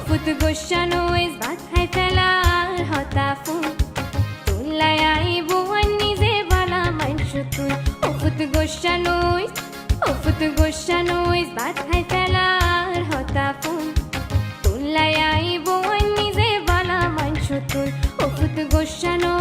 ফুত গোসানো ইস ভাত খাই ফেলার হতা ফুল তুলাই আইব নিজে বালা মাংস তুই ফুত গোসানো ইস ভাত খাই ফেলার হতা ফুল তুলাই আইব নিজে বালা মাংস তুই ফুত গোসানো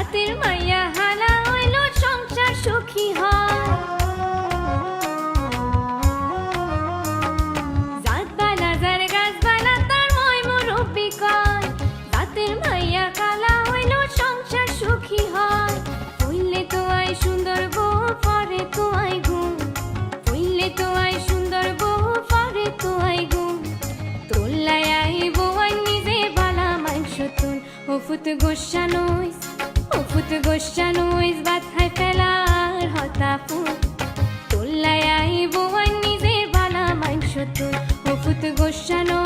জাতির মাইয়া হালা হইল সংসার সুখী হয় জাতবালা যার গাছবালা তার মই মুরব্বি কয় জাতির মাইয়া কালা হইল সংসার সুখী হয় হইলে তো আই সুন্দর বউ পরে তো আই গুণ হইলে তো আই সুন্দর বউ পরে তো আই গুণ তোলাই আইব নিজে বালা মাংস তুন ফুত গোসানো ফুত গোসানো ইস ভাত খাই ফেলার হতা ফুল তুলাই আইব নিজে বালা মাংস তুই ফুত গোসানো